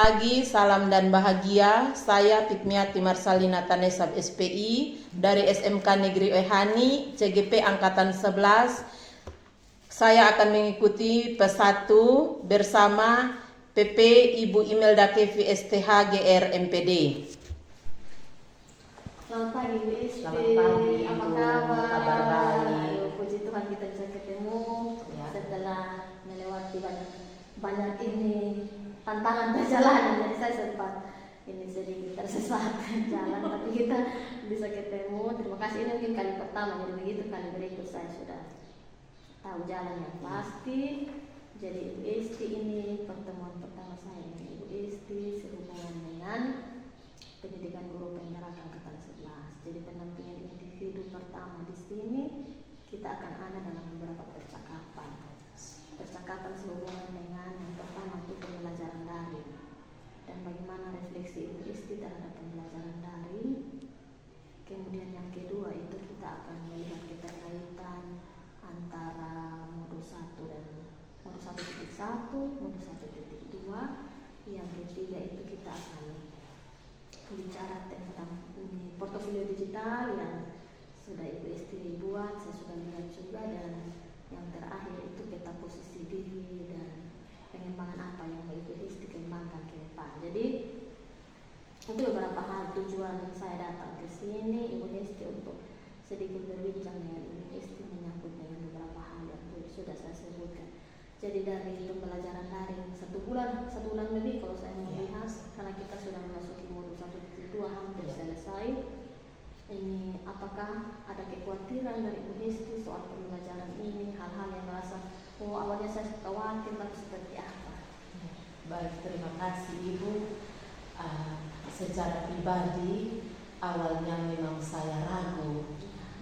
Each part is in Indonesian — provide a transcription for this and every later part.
pagi, salam dan bahagia. Saya Fikmiati Marsalina Tanesab SPI dari SMK Negeri Ehani, CGP Angkatan 11. Saya akan mengikuti P1 bersama PP Ibu Imelda Kevi STH GR MPD. Selamat pagi Bu Isti. Selamat pagi, apa Ibu. kabar? Kabar baik. Puji Tuhan kita bisa ketemu Ya. setelah melewati banyak ini tantangan perjalanan. Jadi saya sempat ini sedikit tersesat jalan, tapi kita bisa ketemu. Terima kasih, ini mungkin kali pertama, jadi begitu kali berikut saya sudah tahu jalan yang pasti. Jadi Ibu Isti ini pertemuan pertama saya dengan Ibu Isti sehubungan dengan pendidikan guru penggerak angkatan 11. Jadi pendampingan individu pertama di sini kita akan ada dalam beberapa percakapan sehubungan dengan yang pertama itu pembelajaran daring dan bagaimana refleksi Ibu Isti terhadap pembelajaran daring. Kemudian yang kedua itu kita akan melihat keterkaitan antara modus 1 dan modus 1.1, modus 1.2. Yang ketiga itu kita akan bicara tentang portofolio digital yang sudah Ibu Isti buat, saya sudah lihat juga, dan yang terakhir itu peta posisi diri dan pengembangan apa yang Ibu Isti kembangkan ke depan. Jadi itu beberapa hal tujuan saya datang ke sini Ibu Isti untuk sedikit berbincang dengan Ibu Isti menyangkut dengan beberapa hal yang sudah saya sebutkan. Jadi dari pembelajaran daring 1 bulan lebih kalau saya melihat, karena kita sudah memasuki modus 1.2 hampir selesai. Ini apakah ada kekhawatiran dari Ibu Isti soal pembelajaran ini, hal-hal yang merasa awalnya saya khawatir tapi seperti apa? Baik, terima kasih Ibu. Secara pribadi awalnya memang saya ragu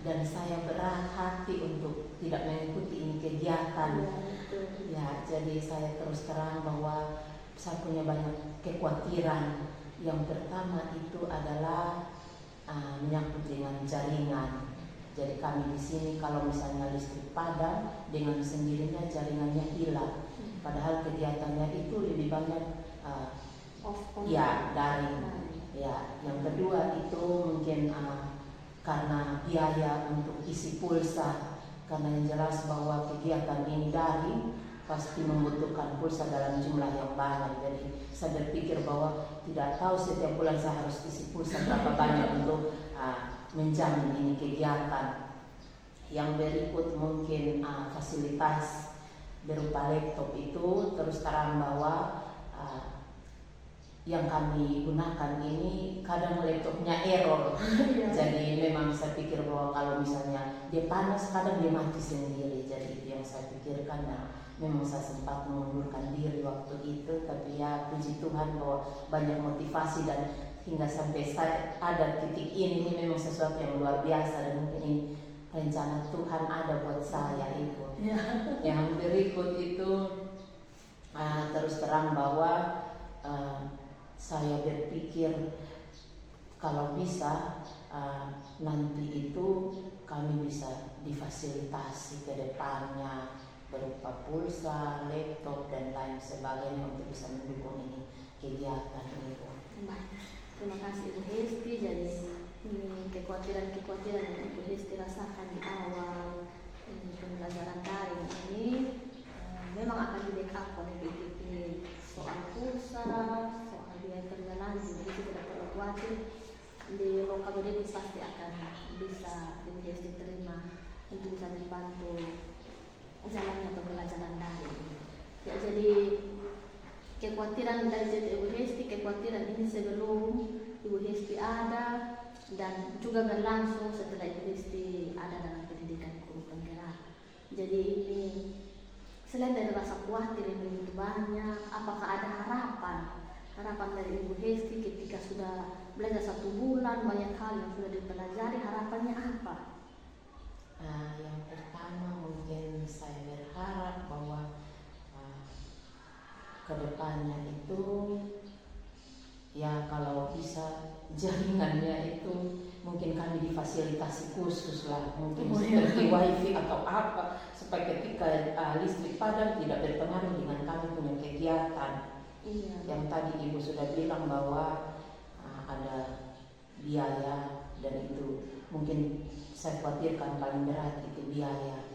dan saya berat hati untuk tidak mengikuti ini kegiatan. Ya, jadi saya terus terang bahwa saya punya banyak kekhawatiran. Yang pertama itu adalah menyangkut dengan jaringan. Jadi kami di sini kalau misalnya listrik padam, dengan sendirinya jaringannya hilang. Padahal kegiatannya itu lebih banyak daring. Ya, yang kedua itu mungkin karena biaya untuk isi pulsa. Karena yang jelas bahwa kegiatan ini daring pasti membutuhkan pulsa dalam jumlah yang banyak. Jadi saya berpikir bahwa tidak tahu setiap bulan saya harus isi pulsa berapa banyak untuk menjamin ini kegiatan. Yang berikut mungkin fasilitas berupa laptop itu terus terang bahwa yang kami gunakan ini kadang laptopnya error. Jadi memang saya pikir bahwa kalau misalnya dia panas kadang dia mati sendiri. Jadi itu yang saya pikirkan. Memang saya sempat mengundurkan diri waktu itu, tapi ya puji Tuhan bahwa banyak motivasi dan hingga sampai saya ada titik ini memang sesuatu yang luar biasa, dan mungkin ini rencana Tuhan ada buat saya Ibu. Yang berikut itu terus terang bahwa saya berpikir kalau bisa nanti itu kami bisa difasilitasi ke depannya berupa pulsa, laptop dan lain sebagainya untuk bisa mendukung ini kegiatan Ibu. Baik, terima kasih Ibu Isti. Jadi ini kekhawatiran yang Ibu Isti rasakan di awal ini pembelajaran daring ini memang akan di-backup oleh BPP soal pulsa, soal biaya kerja lanjut. Jadi tidak perlu khawatir, di Rokabodetabek pasti akan bisa Ibu Isti terima untuk bisa membantu jalannya pembelajaran daring. Ya, jadi kekhawatiran dari Ibu Isti, kekhawatiran ini sebelum Ibu Isti ada dan juga berlangsung setelah Ibu Isti ada dalam pendidikan guru penggerak. Jadi ini selain dari rasa khawatir yang begitu banyak, apakah ada harapan dari Ibu Isti ketika sudah belajar 1 bulan, banyak hal yang sudah dipelajari, harapannya apa? Yang pertama mungkin saya berharap bahwa kedepannya itu ya kalau bisa jaringannya itu mungkin kami difasilitasi khusus lah, mungkin seperti wifi atau apa, supaya ketika listrik padam tidak berpengaruh dengan kami punya kegiatan. Iya. Yang tadi Ibu sudah bilang bahwa ada biaya, dan itu mungkin saya khawatirkan paling berat itu biaya.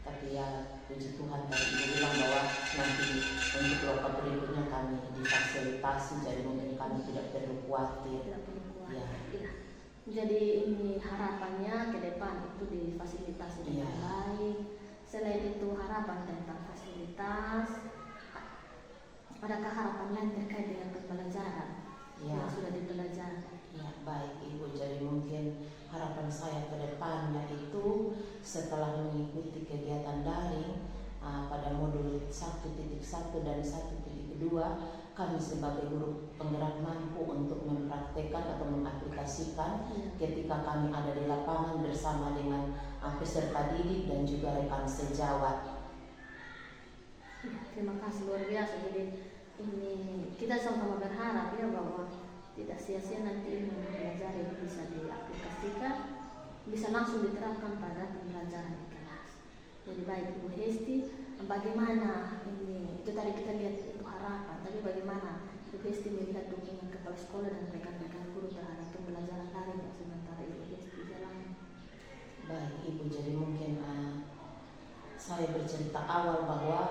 Tapi ya puji Tuhan tadi Ibu bilang bahwa nanti untuk loka berikutnya kami difasilitasi, jadi mungkin kami tidak perlu khawatir. Tidak perlu khawatir. Ya. Iya. Jadi ini harapannya ke depan itu difasilitasi dengan Iya. baik. Selain itu harapan tentang fasilitas, adakah harapan lain terkait dengan pembelajaran Ya. yang sudah dipelajari? Ya, baik Ibu. Jadi mungkin harapan saya ke depannya itu setelah mengikuti kegiatan daring pada modul 1.1 dan 1.2, kami sebagai guru penggerak mampu untuk mempraktekkan atau mengaplikasikan ketika kami ada di lapangan bersama dengan peserta didik dan juga rekan sejawat. Ya, terima kasih luar biasa. Jadi ini kita sama-sama berharap ya bahwa tidak sia-sia nanti ilmu yang dipelajari bisa diaplikasikan, bisa langsung diterapkan pada pembelajaran di kelas. Jadi baik Ibu Hesti, bagaimana ini, itu tadi kita lihat itu harapan, tapi bagaimana Ibu Hesti melihat dukungan kepala sekolah dan rekan-rekan guru terhadap pembelajaran daring yang sementara Ibu Hesti jalani? Baik Ibu, jadi mungkin saya bercerita awal bahwa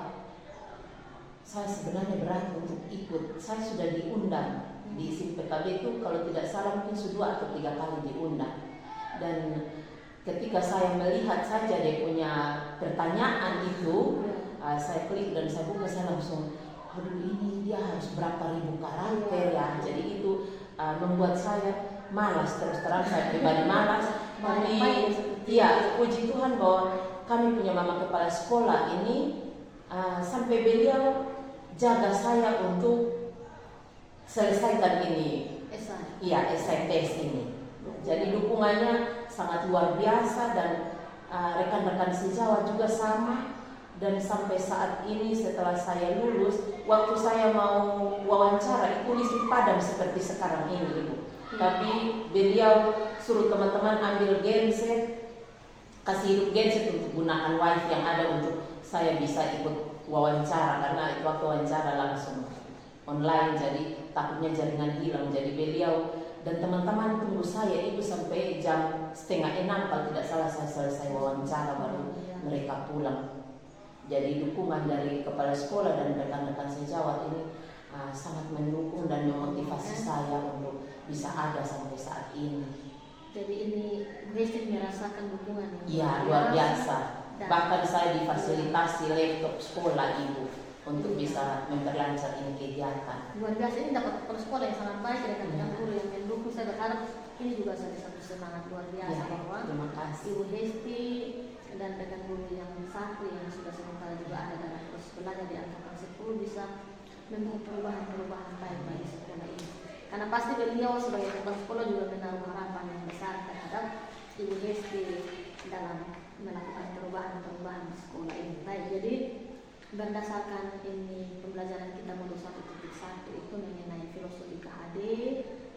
saya sebenarnya berat untuk ikut. Saya sudah diundang di SIM PKB itu kalau tidak salah mungkin sudah 2 atau 3 kali diundang. Dan ketika saya melihat saja dia punya pertanyaan itu, saya klik dan saya buka, saya langsung, aduh ini dia harus berapa ribu karakter ya. Jadi itu membuat saya malas, terus terang saya pribadi malas. Tapi iya, puji Tuhan bahwa kami punya mama kepala sekolah ini sampai beliau jaga saya untuk selesaikan ini, iya esai tes ini. Jadi dukungannya sangat luar biasa dan rekan-rekan sejawat juga sama. Dan sampai saat ini setelah saya lulus, waktu saya mau wawancara itu listrik padam seperti sekarang ini Ibu. Tapi beliau suruh teman-teman ambil genset, kasih hidup genset untuk gunakan wifi yang ada untuk saya bisa ikut wawancara, karena itu waktu wawancara langsung online, jadi takutnya jaringan hilang. Jadi beliau dan teman-teman tunggu saya itu sampai jam 5:30 kalau tidak salah saya selesai wawancara baru mereka pulang. Jadi dukungan dari kepala sekolah dan rekan-rekan sejawat ini sangat mendukung dan memotivasi saya untuk bisa ada sampai saat ini. Jadi ini Hesti merasakan dukungan yang Iya, luar biasa. Bahkan saya difasilitasi laptop sekolah Ibu untuk bisa memperlancar ini kegiatan. Luar biasa, ini dapat kepala sekolah yang sangat baik, rekan-rekan guru yang mendukung. Saya berharap ini juga satu semangat luar biasa bahwa Terima kasih. Ibu Hesti dan rekan guru yang satu yang sudah sementara juga ada dalam proses belajar di angkatan 10 bisa membuat perubahan-perubahan baik bagi sekolah ini. Karena pasti beliau sebagai kepala sekolah juga menaruh harapan yang besar terhadap Ibu Hesti dalam melakukan perubahan-perubahan di sekolah ini. Baik, jadi berdasarkan ini pembelajaran kita modul 1.1 itu mengenai filosofi KHD,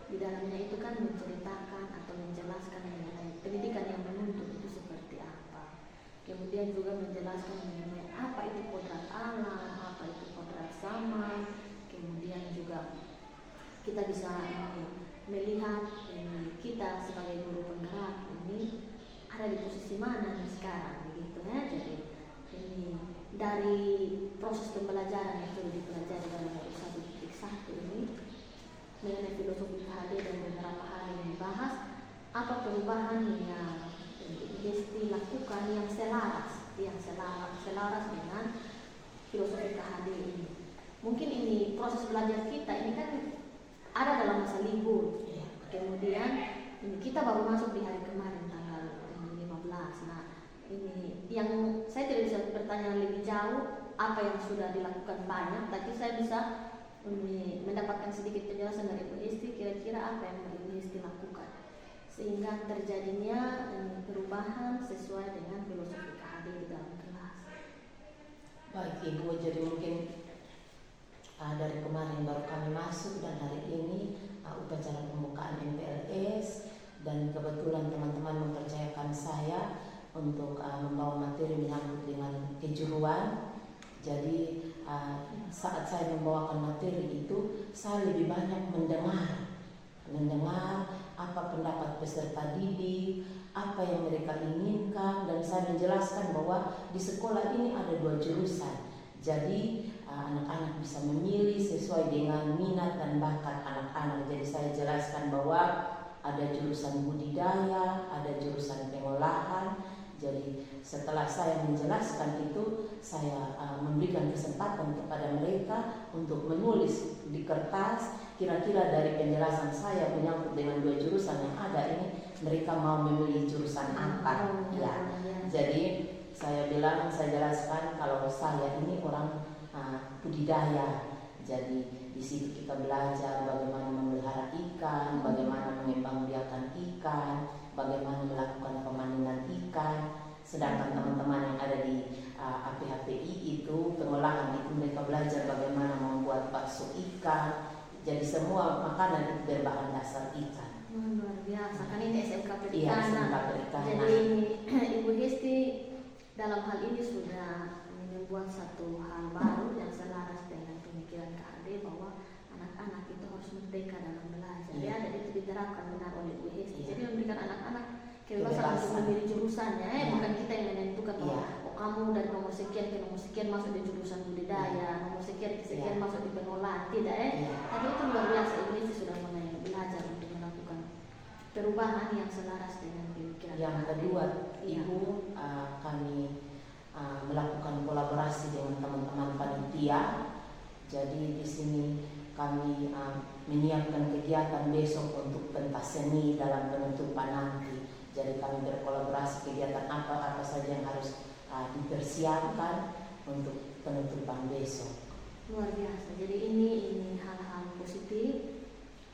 di dalamnya itu kan menceritakan atau menjelaskan mengenai pendidikan yang menuntut itu seperti apa. Kemudian juga menjelaskan mengenai apa itu kodrat alam, apa itu kodrat zaman. Kemudian juga kita bisa melihat kita sebagai guru penggerak ini ada di posisi mana nih sekarang, begitu ya. Jadi ini dari proses pembelajaran yang sudah dipelajari dalam modul 1.1 ini mengenai filosofi KHD dan beberapa hal yang dibahas, apa perubahan yang Hesti lakukan yang selaras dengan filosofi KHD ini. Mungkin ini proses belajar kita ini kan ada dalam masa libur, kemudian ini kita baru masuk di hari kemarin tanggal 15. Nah ini yang saya tidak bisa bertanya lebih jauh apa yang sudah dilakukan banyak, tapi saya bisa mendapatkan sedikit penjelasan dari Bu Hesti kira-kira apa yang Bu Hesti lakukan sehingga terjadinya perubahan sesuai dengan filosofi KHD di dalam kelas. Baik Ibu, jadi mungkin dari kemarin baru kami masuk dan hari ini upacara pembukaan MPLS, dan kebetulan teman-teman mempercayakan saya untuk membawa materi menyangkut dengan kejuruan. Jadi saat saya membawakan materi itu, saya lebih banyak mendengar apa pendapat peserta didik, apa yang mereka inginkan, dan saya menjelaskan bahwa di sekolah ini ada 2 jurusan. Jadi anak-anak bisa memilih sesuai dengan minat dan bakat anak-anak. Jadi saya jelaskan bahwa ada jurusan budidaya, ada jurusan pengolahan. Jadi setelah saya menjelaskan itu, saya memberikan kesempatan kepada mereka untuk menulis di kertas kira-kira dari penjelasan saya menyangkut dengan 2 jurusan yang ada ini, mereka mau memilih jurusan apa. Ya. Jadi saya jelaskan kalau saya ini orang budidaya. Jadi di situ kita belajar bagaimana memelihara ikan, bagaimana mengembangbiakan ikan, bagaimana melakukan pemanenan ikan. Sedangkan teman-teman yang ada di APHPI itu pengolahan itu mereka belajar bagaimana membuat bakso ikan. Jadi semua makanan itu berbahan dasar ikan. Luar biasa, kan ini SMK Perikanan. Iya, SMK Perikanan. Jadi Ibu Hesti dalam hal ini sudah membuat satu hal baru yang selaras dengan pemikiran KAD bahwa anak-anak itu harus merdeka dalam belajar. Ya, dan itu diterapkan benar oleh Ibu Hesti. Jadi memberikan anak-anak kebebasan untuk memilih jurusannya, bukan kita yang menentukan bahwa kamu dari nomor sekian ke nomor sekian masuk di jurusan budidaya, nomor sekian ke sekian masuk di pengolahan, tidak Tapi itu luar biasa, Ibu Hesti sudah mulai belajar untuk melakukan perubahan yang selaras dengan pemikiran. Yang kedua, Ibu, kami melakukan kolaborasi dengan teman-teman panitia. Jadi di sini kami menyiapkan kegiatan besok untuk pentas seni dalam penutupan nanti. Jadi kami berkolaborasi kegiatan apa saja yang harus dipersiapkan untuk penutupan besok. Luar biasa. Jadi ini hal-hal positif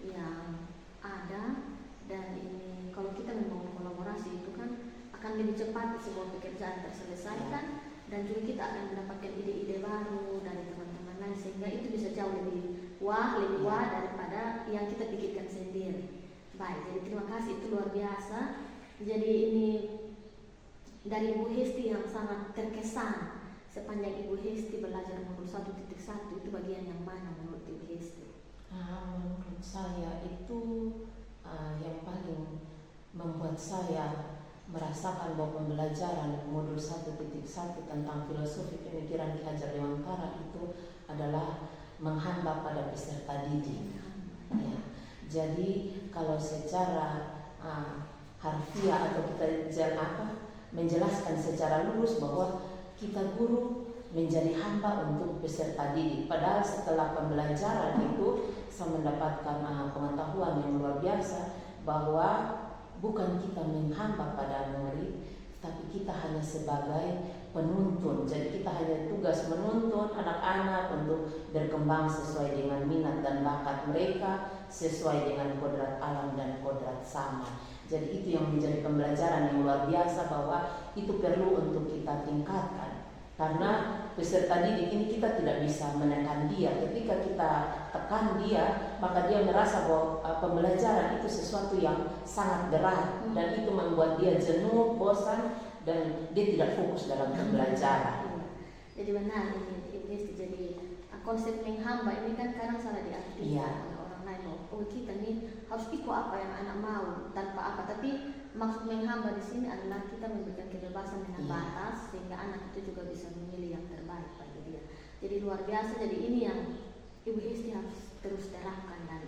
yang ada, dan ini kalau kita membangun kolaborasi itu kan akan lebih cepat sebuah pekerjaan terselesaikan, dan juga kita akan mendapatkan ide-ide baru dari teman-teman lain, sehingga itu bisa jauh lebih wah daripada yang kita pikirkan sendiri. Baik, jadi terima kasih, itu luar biasa. Jadi ini dari Ibu Hesti yang sangat terkesan sepanjang Ibu Hesti belajar modul 1.1, itu bagian yang mana menurut Ibu Hesti? Menurut saya itu yang paling membuat saya merasakan bahwa pembelajaran modul 1.1 tentang filosofi pemikiran Ki Hajar Dewantara itu adalah menghamba pada peserta didik. Ya. Jadi kalau secara harfiah atau kita menjelaskan secara lurus bahwa kita guru menjadi hamba untuk peserta didik. Padahal setelah pembelajaran itu saya mendapatkan pengetahuan yang luar biasa bahwa bukan kita menghamba pada murid, tapi kita hanya sebagai penuntun. Jadi kita hanya tugas menuntun anak-anak untuk berkembang sesuai dengan minat dan bakat mereka, sesuai dengan kodrat alam dan kodrat sama. Jadi itu yang menjadi pembelajaran yang luar biasa, bahwa itu perlu untuk kita tingkatkan. Karena peserta didik ini kita tidak bisa menekan dia. Ketika kita tekan dia, maka dia merasa bahwa pembelajaran itu sesuatu yang sangat berat, dan itu membuat dia jenuh, bosan, dan dia tidak fokus dalam pembelajaran. Jadi benar ini jadi konsep menghamba ini kan kadang salah diartikan oleh orang lain. Oh kita nih harus ikut apa yang anak mau tanpa apa, tapi maksud menghamba di sini adalah kita memberikan kebebasan dengan batas, sehingga anak itu juga bisa memilih yang terbaik bagi dia. Jadi luar biasa. Jadi ini yang Ibu Hesti harus terus terapkan dan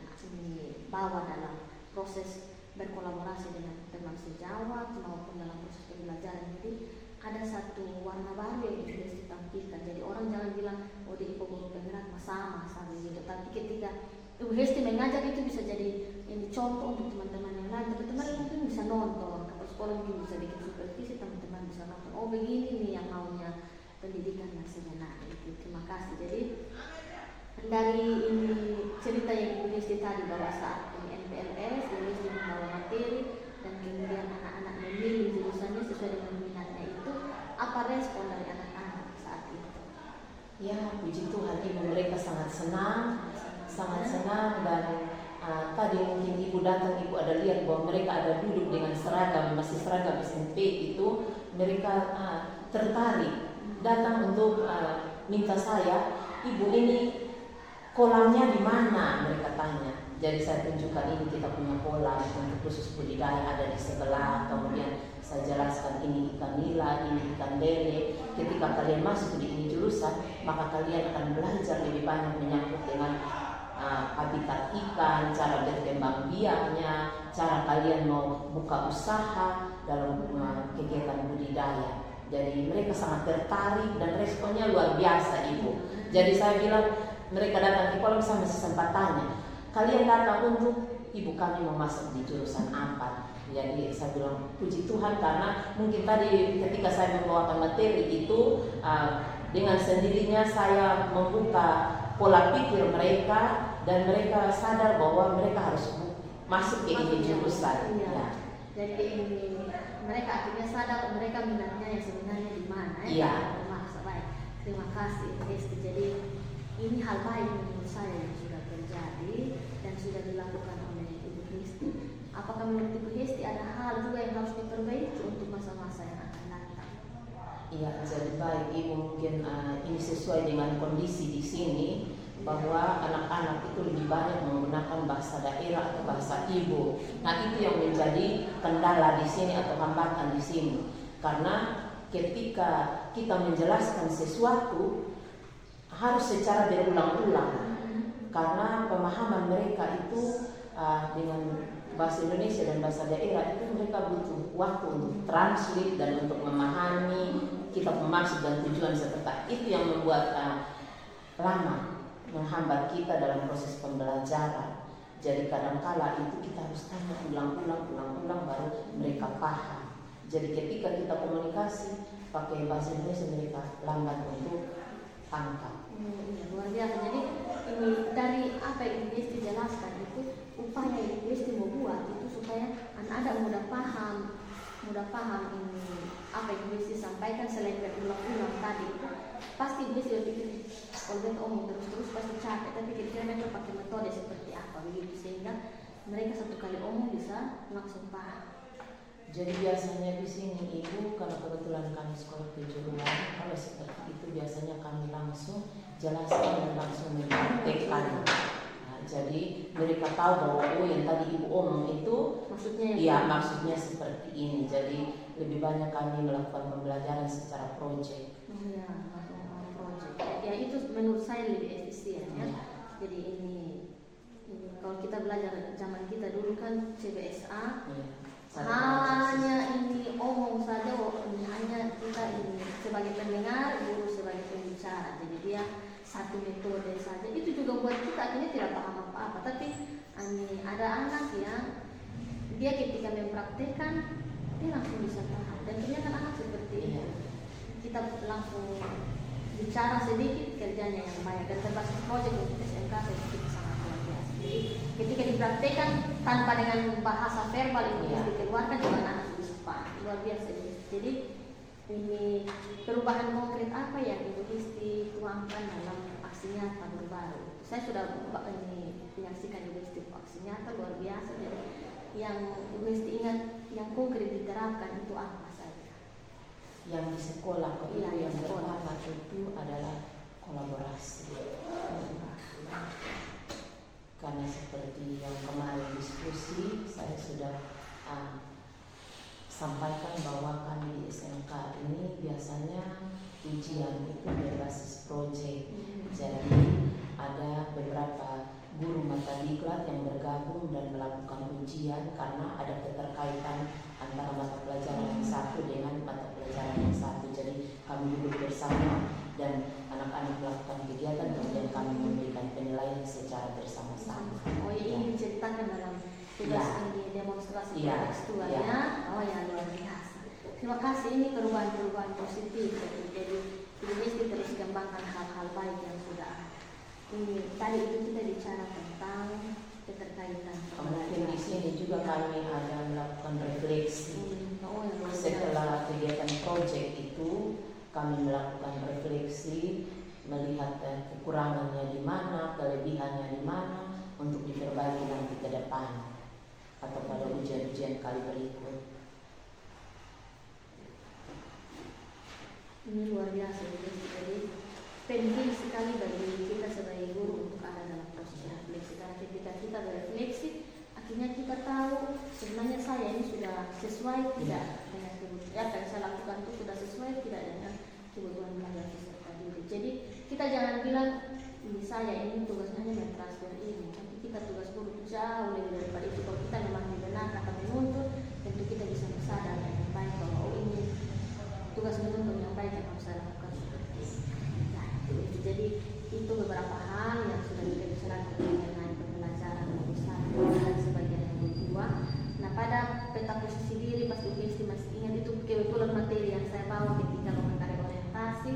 bawa dalam proses berkolaborasi dengan teman sejawat maupun dalam proses pembelajaran. Jadi ada satu warna baru yang Ibu Hesti tampilkan. Jadi orang jangan bilang oh di Ibu guru penggerak sama gitu. Tapi ketika Ibu Hesti mengajar itu bisa jadi ini contoh untuk teman-teman yang lain. Teman-teman mungkin bisa nonton, kapal sekolah mungkin bisa bikin supervisi, teman-teman bisa nonton. Oh begini nih yang maunya pendidikan yang sebenarnya. Terima kasih. Jadi dari ini cerita yang Ibu Hesti tadi bahwa saat ini NPLS, Ibu Hesti membawa materi dan kemudian anak-anak memilih jurusannya sesuai dengan minatnya itu, apa respon dari anak-anak saat itu? Ya, puji Tuhan, Ibu, mereka sangat senang dan tadi mungkin Ibu datang, Ibu ada lihat bahwa mereka ada duduk dengan seragam, masih seragam SMP itu, mereka tertarik datang untuk minta saya, ibu ini kolamnya di mana, mereka tanya. Jadi saya tunjukkan ini kita punya kolam untuk khusus budidaya ada di sebelah. Kemudian saya jelaskan ini ikan nila, ini ikan lele. Ketika kalian masuk di ini jurusan, maka kalian akan belajar lebih banyak menyangkut dengan habitat ikan, cara berkembang biaknya, cara kalian mau buka usaha dalam kegiatan budidaya. Jadi mereka sangat tertarik dan responnya luar biasa, Ibu. Jadi saya bilang mereka datang ke kolam, saya masih sempat tanya, kalian datang untuk ibu kami mau masuk di jurusan apa? Jadi saya bilang puji Tuhan karena mungkin tadi ketika saya membawakan materi itu dengan sendirinya saya membuka pola pikir mereka dan mereka sadar bahwa mereka harus masuk ke ini jurusan. Iya. Ya. Jadi ini mereka akhirnya sadar mereka minatnya yang sebenarnya di mana. Iya. Baik. Terima kasih Esti. Jadi ini hal baik menurut saya yang sudah terjadi dan sudah dilakukan oleh Ibu Hesti. Apakah menurut Ibu Hesti ada hal juga yang harus diperbaiki untuk masa-masa yang akan datang? Iya, jadi baik Ibu, mungkin ini sesuai dengan kondisi di sini bahwa anak-anak itu lebih banyak menggunakan bahasa daerah atau bahasa ibu. Nah, itu yang menjadi kendala di sini atau hambatan di sini. Karena ketika kita menjelaskan sesuatu harus secara berulang-ulang. Karena pemahaman mereka itu dengan bahasa Indonesia dan bahasa daerah itu mereka butuh waktu untuk translate dan untuk memahami kita maksud dan tujuan seperti itu yang membuat lama menghambat kita dalam proses pembelajaran. Jadi kadangkala itu kita harus tanya ulang-ulang baru mereka paham. Jadi ketika kita komunikasi pakai bahasa Indonesia mereka lambat untuk tangkap. Luar biasa. Jadi ini dari apa yang Ibu jelaskan itu upaya yang Ibu mau buat itu supaya anak-anak mudah paham ini apa yang Ibu sampaikan selain berulang-ulang tadi itu pasti Ibu berpikir kalau dia omong terus pasti capek, tapi kira-kira mereka pakai metode seperti apa begitu sehingga mereka satu kali omong bisa langsung paham. Jadi biasanya di sini Ibu, karena kebetulan kami sekolah kejuruan, kalau seperti itu biasanya kami langsung jelaskan dan langsung mempraktekkan. Nah, jadi mereka tahu bahwa yang tadi Ibu omong itu maksudnya seperti ini. Jadi lebih banyak kami melakukan pembelajaran secara proyek. Ya itu menurut saya lebih efisien ya. Jadi ini kalau kita belajar zaman kita dulu kan CBSA. Hanya ini omong saja, hanya kita ini sebagai pendengar, guru sebagai pembicara. Jadi dia satu metode saja. Itu juga buat kita akhirnya tidak paham apa-apa. Tapi ada anak yang dia ketika mempraktekkan dia langsung bisa paham. Dan ternyata anak seperti itu. Kita langsung bicara sedikit kerjanya yang baik dan termasuk proyek untuk SMK itu sangat luar biasa. Jadi ketika dipraktekkan tanpa dengan bahasa verbal itu dikeluarkan juga anak bisa paham. Luar biasa. Jadi ini perubahan konkret apa yang Ibu Hesti tuangkan dalam aksi nyata baru. Saya sudah menyaksikan Ibu Hesti aksi nyata luar biasa. Jadi yang Ibu Hesti ingat yang konkret diterapkan itu apa saja? Yang di sekolah yang pertama itu adalah kolaborasi. Karena seperti yang kemarin diskusi saya sudah sampaikan bahwa kami di SMK ini biasanya ujian itu berbasis proyek. Jadi ada beberapa guru mata diklat yang bergabung dan melakukan ujian karena ada keterkaitan antara mata pelajaran yang satu dengan mata pelajaran yang satu. Jadi kami duduk bersama dan anak-anak melakukan kegiatan kemudian kami memberikan penilaian secara bersama-sama. Oh ini diceritakan dalam tugas ini demonstrasi tekstual ya. Oh ya luar biasa. Terima kasih, ini perubahan-perubahan positif. Jadi Ibu Hesti terus kembangkan hal-hal baik yang sudah ada. Ini tadi itu kita bicara tentang keterkaitan. Mungkin di sini juga kami ada melakukan refleksi. Setelah kegiatan proyek itu kami melakukan refleksi, melihat kekurangannya di mana, kelebihannya di mana untuk diperbaiki nanti ke depan atau pada ujian-ujian kali berikut. Ini luar biasa. Jadi penting sekali bagi kita sebagai guru untuk ada dalam proses refleksi. Karena ketika kita berefleksi, akhirnya kita tahu sebenarnya saya ini sudah sesuai tidak dengan kebutuhan apa yang saya lakukan itu sudah sesuai tidak dengan kebutuhan belajar peserta didik. Jadi kita jangan bilang ini saya ini tugasnya hanya mentransfer ini, tapi kita tugas guru jauh lebih daripada itu. Kalau kita memang dibenarkan atau menuntut, tentu kita bisa sadar dengan baik bahwa oh ini tugas menuntut yang baik yang harus saya lakukan seperti ini. Nah, itu. Jadi itu beberapa hal yang sudah kita bicarakan mengenai pembelajaran usaha dan sebagian yang kedua. Nah, pada peta posisi diri pasti UGST masih ingat itu kebetulan materi yang saya bawa ketika komentari orientasi.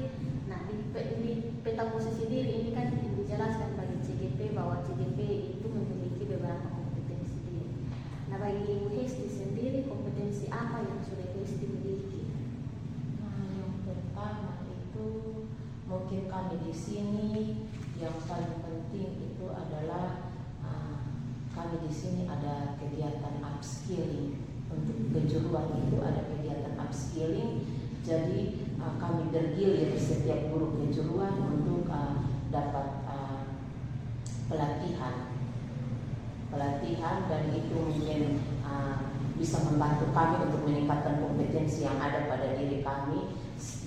Nah, di peta posisi diri ini kan dijelaskan bagi CGP bahwa CGP itu memiliki beberapa kompetensi diri. Nah, bagi Ibu Hesti sendiri kompetensi apa yang sudah Ibu Hesti miliki? Nah, yang pertama itu mungkin kami di sini yang paling penting itu adalah kami di sini ada kegiatan upskilling. Untuk kejuruan itu ada kegiatan upskilling. Jadi kami bergilir setiap guru kejuruan untuk dapat pelatihan dan itu mungkin bisa membantu kami untuk meningkatkan kompetensi yang ada pada diri kami.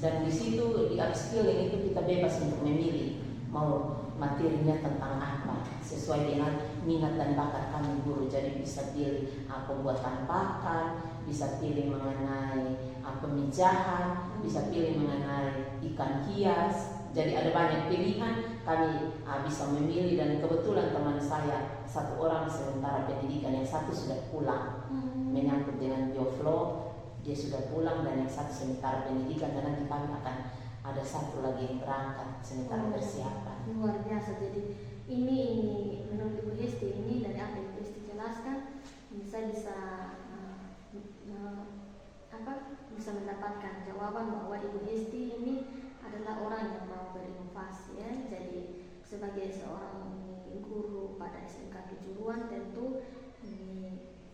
Dan di situ di upskilling itu kita bebas untuk memilih mau materinya tentang apa sesuai dengan minat dan bakat kami guru. Jadi bisa pilih pembuatan pakan, bisa pilih mengenai pemijahan, bisa pilih mengenai ikan hias. Jadi ada banyak pilihan, kami bisa memilih. Dan kebetulan teman saya satu orang sementara pendidikan, yang satu sudah pulang menyangkut dengan bioflow, dia sudah pulang, dan yang satu sementara pendidikan. Dan nanti kami akan ada satu lagi yang berangkat sementara persiapan. Luar biasa. Jadi ini menurut Ibu Hesti ini dari apa Ibu Hesti jelaskan, saya bisa mendapatkan jawaban bahwa Ibu Hesti ini adalah orang yang mau berinovasi ya. Jadi sebagai seorang guru pada SMK Kejuruan tentu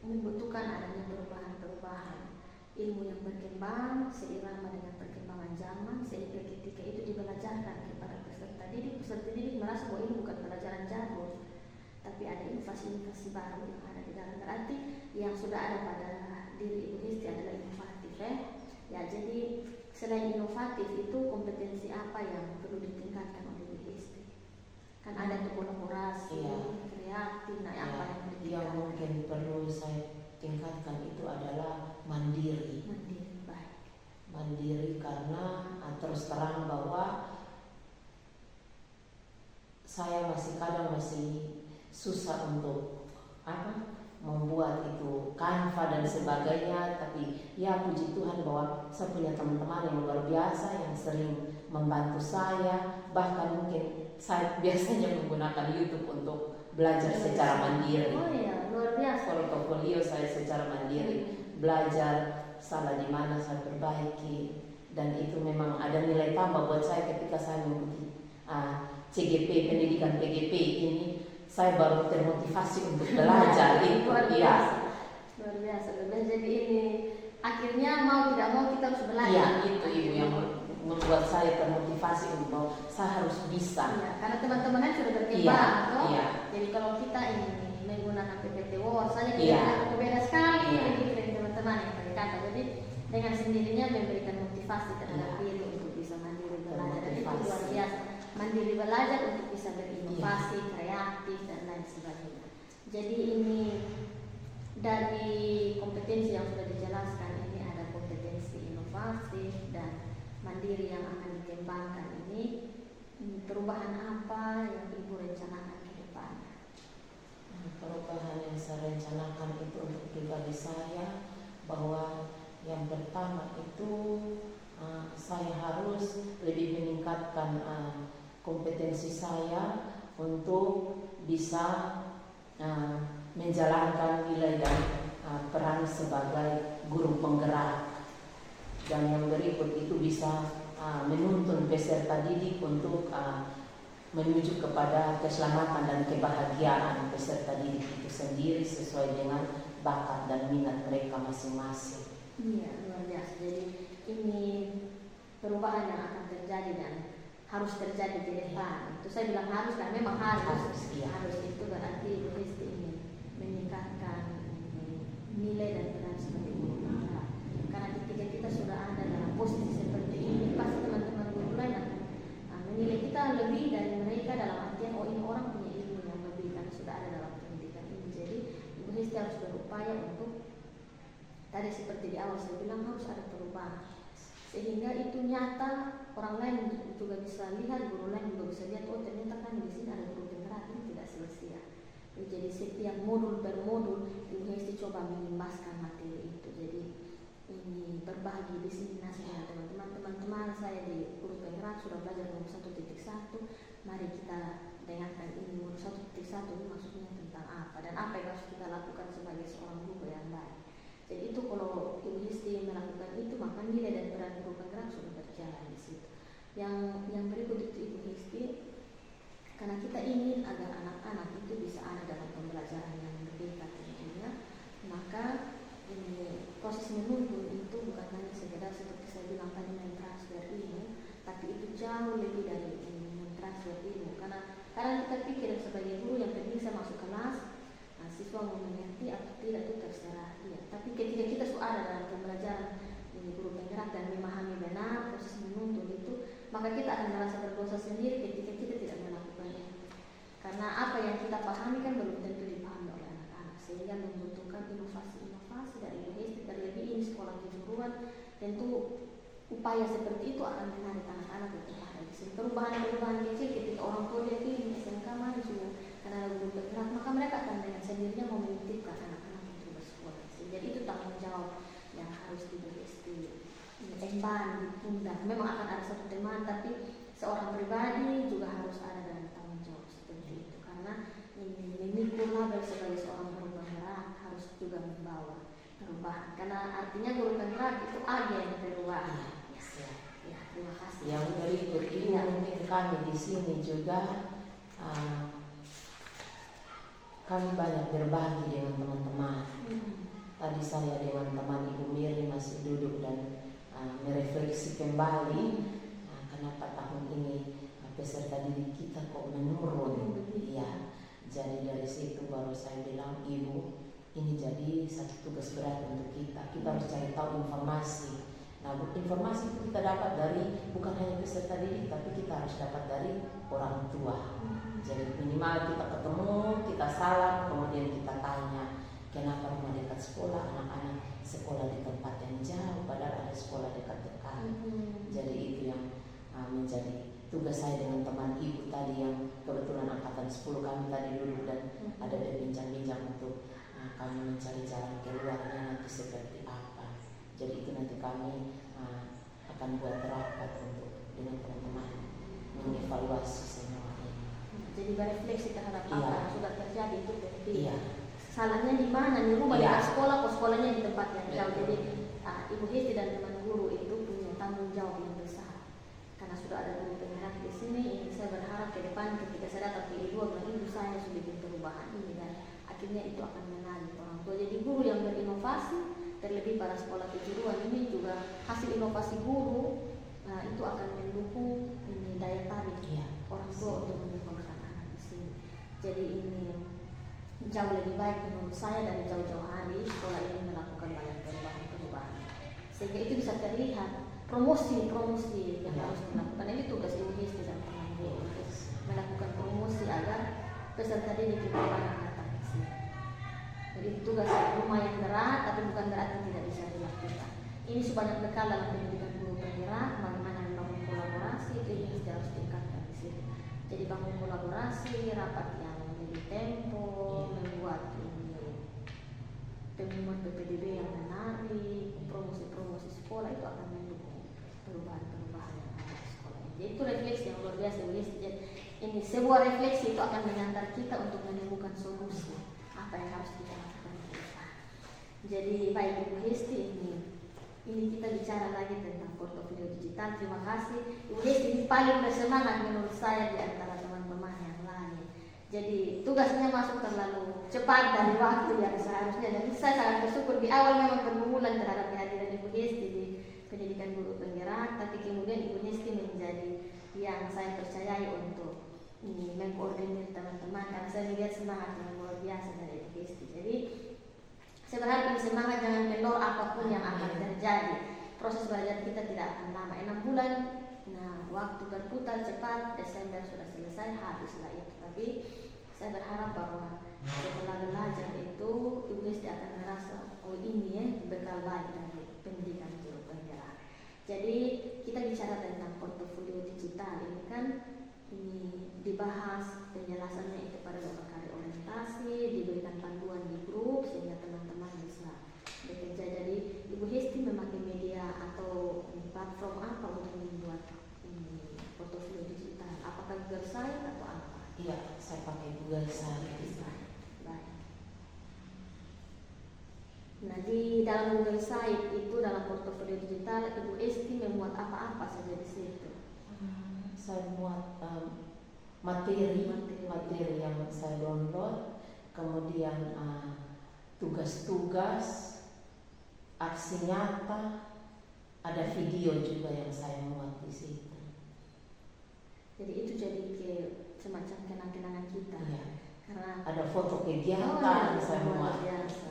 membutuhkan adanya perubahan-perubahan ilmu yang berkembang seirama dengan perkembangan zaman, sehingga ketika itu dibelajarkan kepada peserta didik merasa bahwa ini bukan pelajaran jadul, tapi ada inovasi-inovasi baru yang ada di dalam. Berarti yang sudah ada pada diri Ibu Hesti adalah inovatif ya. Jadi selain inovatif itu kompetensi apa yang perlu ditingkatkan oleh Ibu Hesti? Kan ada tuh kolaborasi, kreatif, nah apa yang perlu ditingkatkan? Yang mungkin perlu saya tingkatkan itu adalah mandiri. Mandiri karena terus terang bahwa saya kadang masih susah untuk membuat itu kanva dan sebagainya. Tapi ya puji Tuhan bahwa saya punya teman-teman yang luar biasa yang sering membantu saya. Bahkan mungkin saya biasanya menggunakan YouTube untuk belajar secara mandiri. Oh iya, luar biasa. Portofolio saya secara mandiri, belajar salah di mana saya perbaiki, dan itu memang ada nilai tambah buat saya ketika saya mengikuti CGP, pendidikan PGP ini. Saya baru termotivasi untuk belajar itu. Luar biasa. Jadi ini akhirnya mau tidak mau kita harus belajar. Iya, itu Ibu yang membuat saya termotivasi untuk saya harus bisa. Iya, karena teman-teman sudah berkembang, Iya. Jadi kalau kita ini menggunakan PPT Word saja kita berbeda sekali dengan teman-teman yang berkata. Jadi dengan sendirinya memberikan motivasi terhadap diri untuk bisa mandiri belajar. Dan itu luar biasa. Mandiri belajar untuk bisa berinovasi, kreatif dan lain sebagainya. Jadi ini dari kompetensi yang sudah dijelaskan ini ada kompetensi inovatif dan mandiri yang akan dikembangkan ini. Perubahan apa yang Ibu rencanakan ke depan? Perubahan yang saya rencanakan itu untuk pribadi saya, bahwa yang pertama itu saya harus lebih meningkatkan kompetensi saya untuk bisa menjalankan nilai dan peran sebagai guru penggerak. Dan yang berikut itu bisa menuntun peserta didik untuk menuju kepada keselamatan dan kebahagiaan peserta didik itu sendiri sesuai dengan bakat dan minat mereka masing-masing. Iya, luar biasa. Jadi ini perubahan yang akan terjadi dan harus terjadi di depan. Itu saya bilang harus, kan memang harus. Iya. Harus itu berarti Ibu Hesti ini meningkatkan nilai dan peran sebagai guru penggerak. Karena ketika kita sudah ada dalam posisi seperti ini, pasti teman-teman guru lain akan menilai kita lebih dari mereka, dalam artian oh ini orang punya ilmu yang lebih karena sudah ada dalam pendidikan ini. Jadi Ibu Hesti harus berupaya untuk tadi seperti di awal saya bilang harus ada perubahan sehingga itu nyata, orang lain juga bisa lihat, guru lain juga bisa lihat, oh ternyata kan di sini ada guru penggerak, ini tidak sia-sia. Jadi setiap modul per modul Ibu Hesti coba mengimbaskan materi itu. Jadi ini berbagi di sini nasihat teman-teman saya di guru penggerak sudah belajar nomor 1.1. Mari kita dengarkan ini nomor 1.1 ini maksudnya tentang apa dan apa yang harus kita lakukan sebagai seorang guru yang baik. Jadi itu kalau Ibu Hesti melakukan itu maka nilai dan peran guru penggerak sudah berjalan di situ. Yang berikut itu Ibu Hesti, karena kita ingin agar anak-anak itu bisa ada dalam pembelajaran yang berbeda tentunya, maka ini proses menuntun itu bukan hanya sekedar seperti saya bilang tadi mentransfer ilmu, tapi itu jauh lebih dari mentransfer ilmu. Karena kadang kita pikir sebagai guru yang penting saya masuk kelas, siswa mau mengerti atau tidak itu terserah dia. Tapi ketika kita sudah ada dalam pembelajaran ini guru penggerak dan memahami benar proses menuntun itu, maka kita akan merasa berdosa sendiri ketika kita tidak melakukannya. Karena apa yang kita pahami kan belum tentu dipahami oleh anak-anak, sehingga membutuhkan inovasi dari Ibu Hesti. Terlebih ini sekolah kejuruan, tentu upaya seperti itu akan menarik anak-anak untuk ada di sini. Perubahan-perubahan kecil ketika orang tua lihat ini SMK mari juga karena ada guru penggerak, maka mereka akan dengan sendirinya mau menitipkan anak-anak untuk bersekolah. Jadi itu tanggung jawab yang harus Ibu Hesti emban ditunda. Memang akan ada satu teman, tapi seorang pribadi juga harus ada dalam tanggung jawab seperti itu. Karena memikul label sebagai seorang guru penggerak harus juga membawa perubahan. Karena artinya guru penggerak itu agen perubahan. Ya, terima kasih. Yang berikut ini mungkin kami di sini juga kami banyak berbagi dengan teman-teman. Tadi saya dengan teman Ibu Miri masih duduk dan merefleksi kembali kenapa tahun ini peserta didik kita kok menurun. Iya. Jadi dari situ baru saya bilang Ibu, ini jadi satu tugas berat untuk kita. Kita harus cari tahu informasi. Nah, informasi itu kita dapat dari bukan hanya peserta didik, tapi kita harus dapat dari orang tua. Jadi minimal kita ketemu, kita salam, kemudian kita tanya kenapa rumah dekat sekolah, anak-anak sekolah di tempat yang jauh, padahal ada sekolah dekat-dekat. Jadi itu yang menjadi tugas saya dengan teman Ibu tadi yang kebetulan angkatan 10 kami tadi dulu dan ada berbincang-bincang untuk kami mencari jalan keluarnya nanti seperti apa. Jadi itu nanti kami akan buat rapat untuk dengan teman-teman mengevaluasi semua ini. Jadi berefleksi terhadap apa yang sudah terjadi itu penting. Iya. Salahnya di mana? Di rumah dekat sekolah, kok sekolahnya di tempat yang jauh. Jadi Ibu Hesti dan teman guru itu punya tanggung jawab yang besar. Karena sudah ada guru penggerak di sini, ini saya berharap ke depan ketika saya datang ke Ibu, Ibu saya sudah bikin perubahan ini dan akhirnya itu akan menarik orang tua. Jadi guru yang berinovasi, terlebih para sekolah kejuruan ini juga hasil inovasi guru, itu akan mendukung ini daya tarik orang tua untuk menyekolahkan anak di sini. Jadi ini jauh lebih baik menurut saya dari jauh-jauh hari sekolah ini melakukan banyak perubahan-perubahan sehingga itu bisa terlihat promosi yang harus dilakukan. Ini tugas Ibu Hesti dan teman guru untuk melakukan promosi agar peserta didik itu banyak datang di sini. Jadi tugas lumayan berat, tapi bukan berarti tidak bisa dilakukan. Ini sebanyak bekal dalam pendidikan guru penggerak, bagaimana membangun kolaborasi, itu Hesti harus tingkatkan di sini. Jadi bangun kolaborasi, rapat yang lebih tempo, membuat pengumuman PPDB yang menarik, promosi sekolah itu akan mendukung perubahan-perubahan yang ada di sekolah. Jadi itu refleksi yang luar biasa. Jadi ini sebuah refleksi itu akan mengantar kita untuk menemukan solusi apa yang harus kita lakukan ke depan. Jadi baik Ibu Hesti, ini kita bicara lagi tentang portofolio digital. Terima kasih Ibu Hesti, ini paling bersemangat menurut saya di antara teman-teman yang lain. Jadi tugasnya masuk terlalu cepat dari waktu yang seharusnya. Dan saya sangat bersyukur di awal memang bergumulan terhadap kehadiran Ibu Hesti di pendidikan guru penggerak, tapi kemudian Ibu Hesti menjadi yang saya percayai untuk mengkoordinir teman-teman, karena saya melihat semangat yang luar biasa dari Kristi. Jadi saya berharap ini semangat jangan kendor apapun yang akan terjadi. Proses belajar kita tidak akan lama, 6 bulan. Nah, waktu berputar cepat, Desember sudah selesai, habislah itu. Tapi saya berharap bahwa setelah belajar itu Ibu Kristi akan merasa, oh ini ya bekal baik dari pendidikan guru penggerak. Jadi kita bicara tentang portofolio digital ini kan, ini dibahas penjelasannya itu pada beberapa kali orientasi, diberikan panduan di grup sehingga teman-teman bisa bekerja. Jadi Ibu Hesti memakai media atau platform apa untuk membuat portofolio digital? Apakah Google Site atau apa? Iya, saya pakai Google Site. Baik. Nah, di dalam Google Site itu, dalam portofolio digital, Ibu Hesti memuat apa-apa saja di situ? Saya muat materi yang saya download, kemudian tugas-tugas, aksi nyata, ada video juga yang saya muat di situ. Jadi itu jadi semacam kenang-kenangan kita. Iya. Karena Ada foto kegiatan saya luar muat. biasa.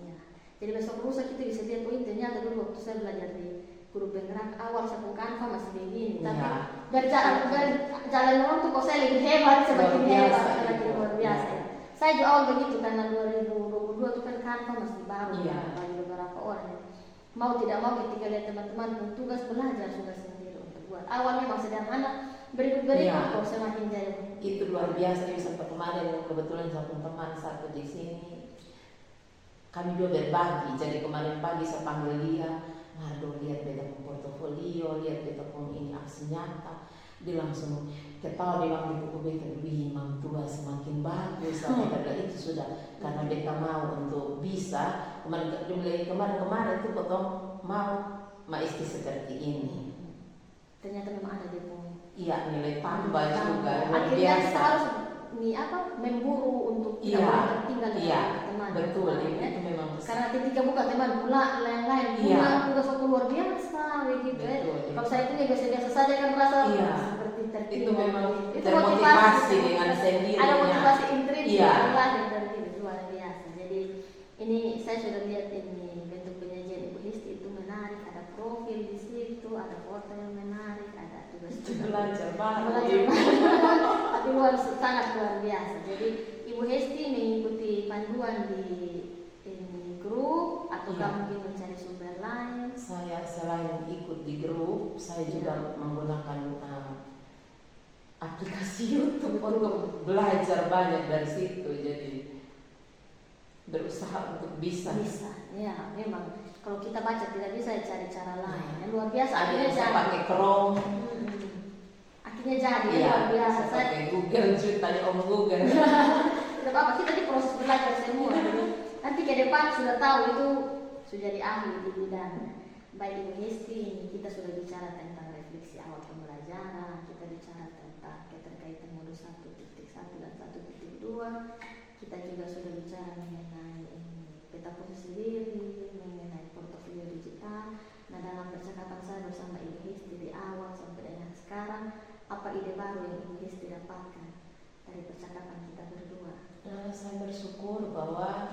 Iya. Jadi besok lusa kita bisa lihat, oh ini ternyata dulu waktu saya belajar di guru penggerak awal saya Canva masih begini. Tapi Iya. dari jalan orang tuh kok saya lebih hebat, semakin Luar biasa, hebat, semakin luar biasa. Iya. Saya di awal begitu karena 2022 itu kan Canva masih baru Iya. bagi beberapa orang. Mau tidak mau ketika lihat teman-teman tugas belajar sudah sendiri untuk buat. Awalnya memang sederhana, berikut-berikut Iya. kok semakin jadi. Itu luar biasa. Sampai kemarin kebetulan satu teman satu di sini, kami dua berbagi. Jadi kemarin pagi saya panggil dia, Mardo lihat beta portofolio, lihat beta ini aksi nyata. Dia langsung ketawa, dia bilang di buku beta, wih Mam tua semakin bagus. Kata itu sudah karena beta mau untuk bisa kemarin itu potong mau maisti seperti ini. Ternyata memang ada dia punya. Iya, nilai tambah juga luar Akhirnya biasa. kita harus memburu untuk tidak Iya, boleh tertinggal dengan iya, teman. betul, ya. itu memang Karena ketika buka teman pula lain-lain, Iya. pula tugas waktu luar biasa begitu ya. Betul, iya. Kalau saya itu ya biasa-biasa saja kan merasa Iya. seperti tertinggal. Itu memang Itu termotivasi dengan sendirinya. Ada motivasi intrinsik Iya. yang lahir dari itu luar biasa. Jadi ini saya sudah lihat ini bentuk penyajian Ibu Hesti itu menarik, ada profil di situ, ada foto yang menarik, ada tugas belajar banget. tapi sangat luar biasa. Jadi Ibu Hesti mengikuti panduan di grup atau Iya. mungkin mencari sumber lain? Saya selain ikut di grup, saya juga menggunakan aplikasi YouTube untuk belajar banyak dari situ. Jadi berusaha untuk bisa. Ya memang kalau kita baca tidak bisa cari cara lain. Yang luar biasa. Ada Akhirnya yang saya jadi. pakai Chrome. Akhirnya jadi Iya, luar biasa. saya pakai Google, ceritanya Om Google. Tidak apa-apa, kita di proses belajar semua. Jadi, nanti ke depan sudah tahu itu sudah jadi ahli di bidangnya. Baik Ibu Hesti, kita sudah bicara tentang refleksi awal pembelajaran, kita bicara tentang keterkaitan modus 1.1 dan 1.2. Kita juga sudah bicara mengenai peta posisi diri, mengenai portofolio digital. Nah, dalam percakapan saya bersama Ibu Hesti di awal sampai dengan sekarang, apa ide baru yang Ibu Hesti dapatkan dari percakapan kita berdua? Saya bersyukur bahwa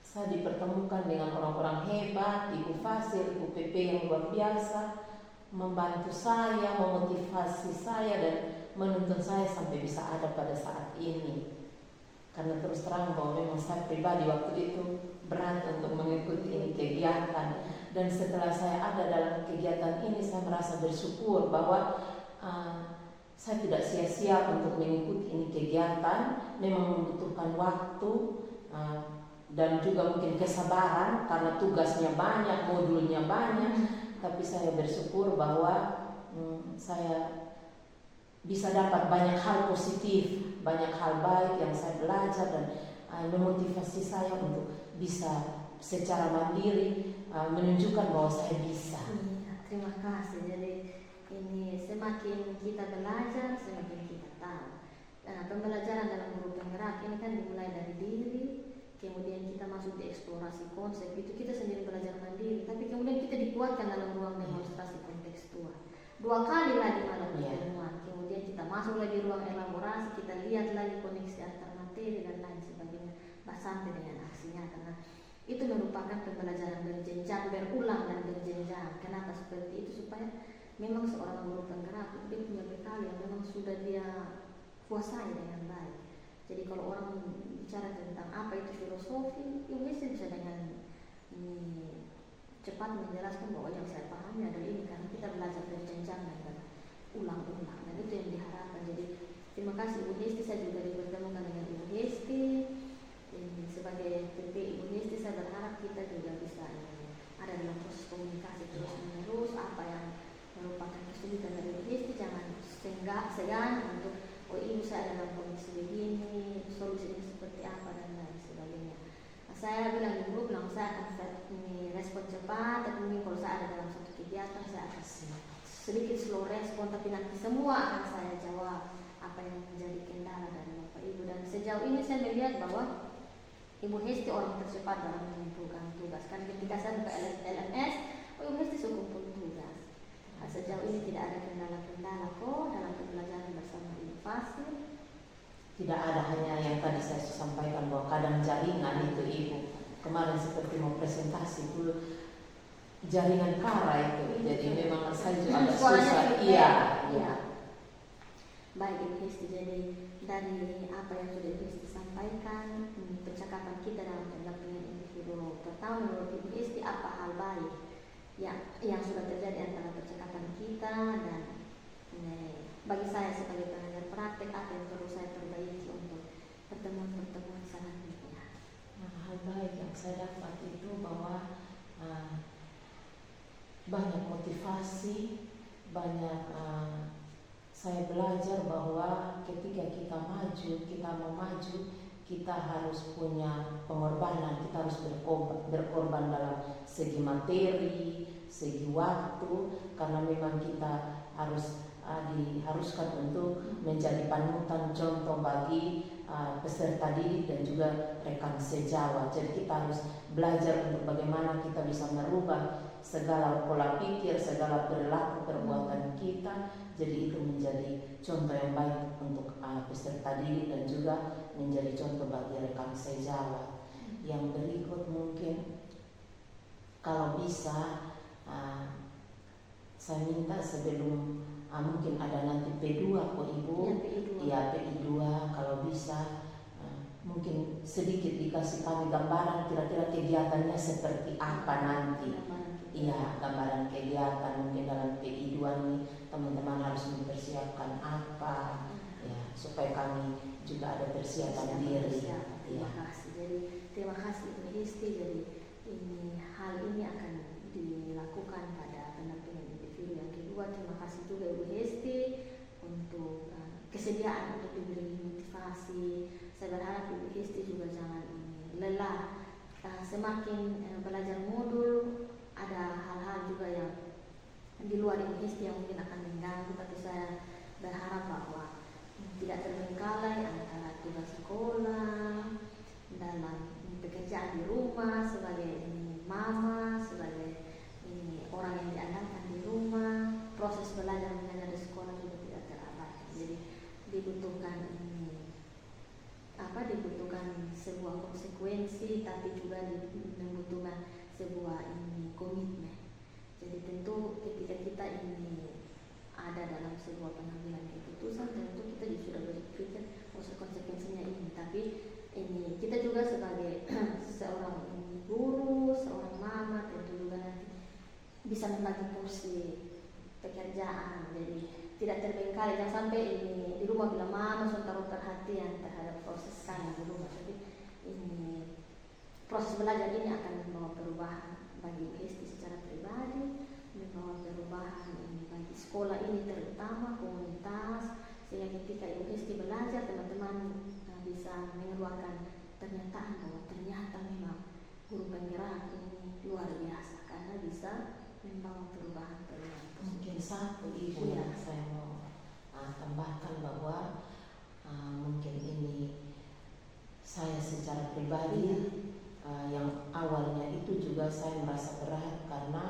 saya dipertemukan dengan orang-orang hebat, Ibu Fasil, Ibu PP yang luar biasa, membantu saya, memotivasi saya dan menuntun saya sampai bisa ada pada saat ini. Karena terus terang bahwa memang saya pribadi waktu itu berat untuk mengikuti ini kegiatan. Dan setelah saya ada dalam kegiatan ini, saya merasa bersyukur bahwa saya tidak sia-sia untuk mengikuti ini kegiatan. Memang membutuhkan waktu dan juga mungkin kesabaran karena tugasnya banyak, modulnya banyak. Tapi saya bersyukur bahwa saya bisa dapat banyak hal positif, banyak hal baik yang saya belajar dan memotivasi saya untuk bisa secara mandiri menunjukkan bahwa saya bisa. Terima kasih. Jadi ini semakin kita belajar, semakin kita tahu. Pembelajaran dalam guru penggerak ini kan dimulai dari diri, kemudian kita masuk di eksplorasi konsep, itu kita sendiri belajar mandiri, tapi kemudian kita dikuatkan dalam ruang demonstrasi kontekstual. 2 kali lagi malam Iya. pertemuan. Kemudian kita masuk lagi ruang elaborasi, kita lihat lagi koneksi antar materi dan lain sebagainya, sampai dengan aksinya, karena itu merupakan pembelajaran berjenjang, berulang dan berjenjang. Kenapa seperti itu? Supaya memang seorang guru penggerak dia punya bekal yang memang sudah dia kuasai dengan baik. Jadi kalau orang bicara tentang apa itu filosofi, ya mesti bisa dengan cepat menjelaskan bahwa yang saya pahami adalah ini, karena kita belajar berjenjang dan ulang-ulang, dan itu yang diharapkan. Jadi terima kasih Ibu Hesti, saya juga dipertemukan dengan Ibu Hesti. Sebagai PP Ibu Hesti, saya berharap kita juga bisa ada dalam proses komunikasi terus menerus. Apa yang merupakan kesulitan dari Ibu Hesti jangan segan untuk ibu saya dalam kondisi begini, solusinya seperti apa dan lain sebagainya. Saya bilang di grup, saya akan respon cepat, tapi mungkin kalau saya ada dalam satu kegiatan saya akan sedikit slow respon, tapi nanti semua akan saya jawab apa yang menjadi kendala dari Bapak Ibu. Dan sejauh ini saya melihat bahwa Ibu Hesti orang tercepat dalam mengumpulkan tugas. Kan ketika saya buka LMS, Ibu Hesti sudah kumpul tugas. Sejauh ini tidak ada kendala-kendala kok dalam pembelajaran bersama Ibu Fasil. Tidak ada, hanya yang tadi saya sampaikan bahwa kadang jaringan itu Ibu. Kemarin seperti mau presentasi itu jaringan kara itu, jadi memang saya juga agak susah. Iya. Baik Ibu Hesti, jadi dari apa yang sudah Ibu Hesti sampaikan, percakapan kita dalam pendampingan individu pertama, menurut Ibu Hesti apa hal baik yang sudah terjadi antara percakapan kita, dan bagi saya sebagai pengajar praktek apa yang perlu saya perbaiki untuk pertemuan-pertemuan selanjutnya. Hal baik yang saya dapat itu bahwa banyak motivasi, banyak saya belajar bahwa ketika kita mau maju, kita harus punya pengorbanan, kita harus berkorban dalam segi materi, segi waktu, karena memang kita harus diharuskan untuk menjadi panutan contoh bagi peserta didik dan juga rekan sejawat. Jadi kita harus belajar untuk bagaimana kita bisa merubah segala pola pikir, segala perilaku perbuatan kita. Jadi itu menjadi contoh yang baik untuk peserta didik dan juga menjadi contoh bagi rekan sejawat. Yang berikut mungkin kalau bisa saya minta sebelum mungkin ada nanti P2 kok Ibu. Ya, P2 kalau bisa mungkin sedikit dikasih kami gambaran kira-kira kegiatannya seperti apa nanti. Iya, gambaran kegiatan mungkin dalam PI2 nih teman-teman harus mempersiapkan apa ya, supaya kami juga ada persiapan diri. Terima kasih. Jadi terima kasih Ibu Hesti. Jadi hal ini akan dilakukan pada pendampingan individu yang kedua. Terima kasih juga Ibu Hesti untuk kesediaan untuk diberi motivasi. Saya berharap Ibu Hesti juga jangan lelah. Semakin belajar modul, ada hal-hal juga yang di luar Ibu Hesti yang mungkin akan mengganggu, tapi saya berharap bahwa tidak terbengkalai antara tugas sekolah, dalam pekerjaan di rumah sebagai mama, sebagai orang yang diandalkan di rumah. Proses belajar mengajar di sekolah juga tidak terabaikan. Jadi dibutuhkan sebuah konsekuensi, tapi juga membutuhkan sebuah komitmen. Jadi tentu ketika kita ada dalam sebuah pengambilan keputusan, tentu kita juga sudah berpikir konsekuensinya ini. Tapi kita juga sebagai seorang guru, seorang mama, tentu juga nanti bisa membagi porsi pekerjaan. Jadi tidak terbengkalai, jangan sampai di rumah bila mama sudah taruh perhatian terhadap proses saya di rumah. Jadi proses belajar ini akan membawa perubahan bagi Hesti secara pribadi, membawa perubahan bagi sekolah ini, terutama komunitas, sehingga ketika Ibu Hesti belajar, teman-teman bisa mengeluarkan pernyataan bahwa ternyata memang guru penggerak ini luar biasa karena bisa membawa perubahan. Mungkin satu Ibu yang saya mau tambahkan bahwa mungkin ini saya secara pribadi yang awalnya itu juga saya merasa berat karena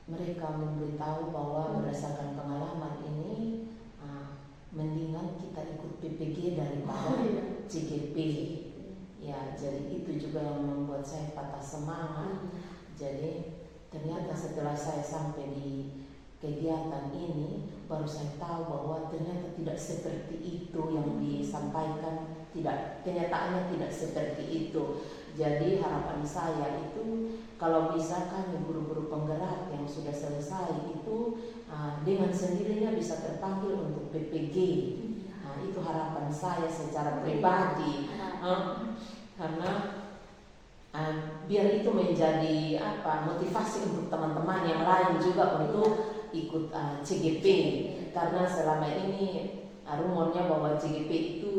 mereka memberitahu bahwa berdasarkan pengalaman ini mendingan kita ikut PPG daripada CGP. Ya, jadi itu juga yang membuat saya patah semangat. Jadi ternyata setelah saya sampai di kegiatan ini, baru saya tahu bahwa ternyata tidak seperti itu yang disampaikan. Tidak, kenyataannya tidak seperti itu. Jadi harapan saya itu kalau bisa kami guru-guru penggerak yang sudah selesai itu dengan sendirinya bisa terpanggil untuk PPG. Itu harapan saya secara pribadi. Karena biar itu menjadi motivasi untuk teman-teman yang lain juga untuk ikut CGP. Karena selama ini rumornya bahwa CGP itu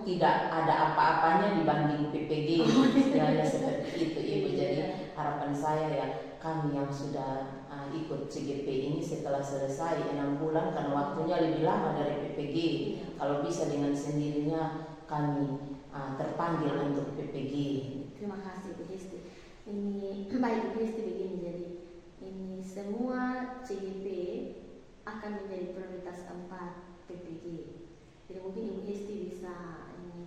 tidak ada apa-apanya dibanding PPG, istilahnya seperti itu Ibu. Jadi harapan saya ya kami yang sudah ikut CGP ini setelah selesai 6 bulan, karena waktunya lebih lama dari PPG. Kalau bisa dengan sendirinya kami terpanggil untuk PPG. Terima kasih Bu Hesti. Ini baik Bu Hesti begini, jadi ini semua CGP akan menjadi prioritas 4 PPG. Jadi mungkin Ibu Hesti bisa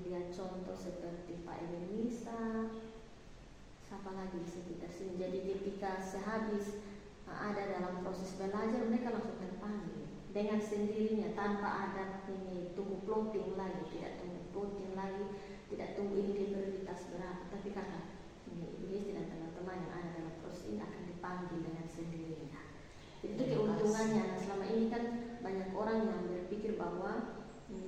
lihat contoh seperti Pak Ebenisa, siapa lagi di sekitar sini. Jadi ketika sehabis ada dalam proses belajar, mereka langsung terpanggil dengan sendirinya tanpa ada ini tunggu plotting lagi, tidak tunggu plotting lagi, tidak tunggu ini prioritas berapa, tapi karena ini Ibu Hesti dan teman-teman yang ada dalam proses ini akan dipanggil dengan sendirinya. Jadi itu keuntungannya. Nah, selama ini kan banyak orang yang berpikir bahwa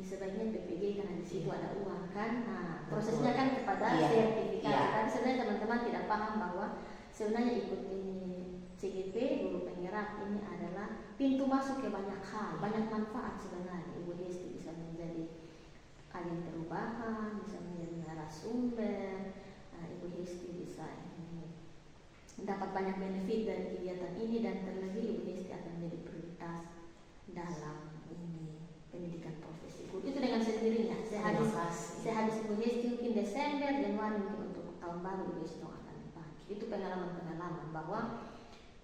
sebaiknya PPG karena di situ ada uang kan. Nah, prosesnya kan kepada sertifikasi. Tapi sebenarnya teman-teman tidak paham bahwa sebenarnya ikut ini CGP guru penggerak ini adalah pintu masuk ke banyak hal, banyak manfaat sebenarnya. Ibu Hesti bisa menjadi agen perubahan, bisa menjadi narasumber. Ibu Hesti bisa dapat banyak benefit dari kegiatan ini, dan terlebih Ibu Hesti akan menjadi prioritas dalam pendidikan profesi guru. Itu dengan sendirinya. Sehabis Ibu Hesti mungkin Desember, Januari mungkin untuk tahun baru Ibu Hesti akan dipanggil. Itu pengalaman-pengalaman bahwa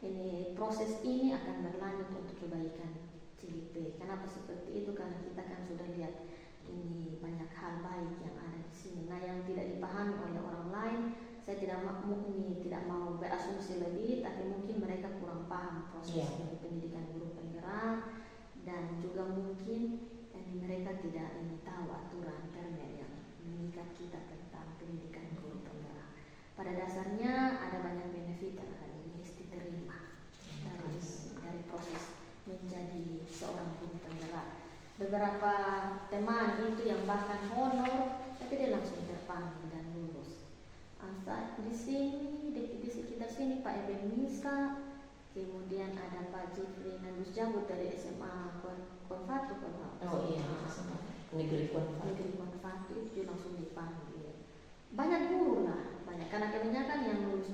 ini proses ini akan berlanjut untuk kebaikan CGP. Kenapa seperti itu? Karena kita kan sudah lihat ini banyak hal baik yang ada di sini. Nah, yang tidak dipahami oleh orang lain, saya tidak mau berasumsi lebih, tapi mungkin mereka kurang paham proses pendidikan guru penggerak, dan juga mungkin mereka tidak tahu aturan permen yang mengikat kita tentang pendidikan guru penggerak. Pada dasarnya ada banyak benefit yang akan Hesti terima dari proses menjadi seorang guru penggerak. Beberapa teman itu yang bahkan honor, tapi dia langsung terpanggil dan lulus. Di sini, di sekitar sini Pak Ebenisa, kemudian ada Pak Jifri Nandus Jabut dari SMA Konfatu. Negeri Konfatu itu langsung dipanggil. Banyak guru lah, banyak. Karena kebanyakan yang lulus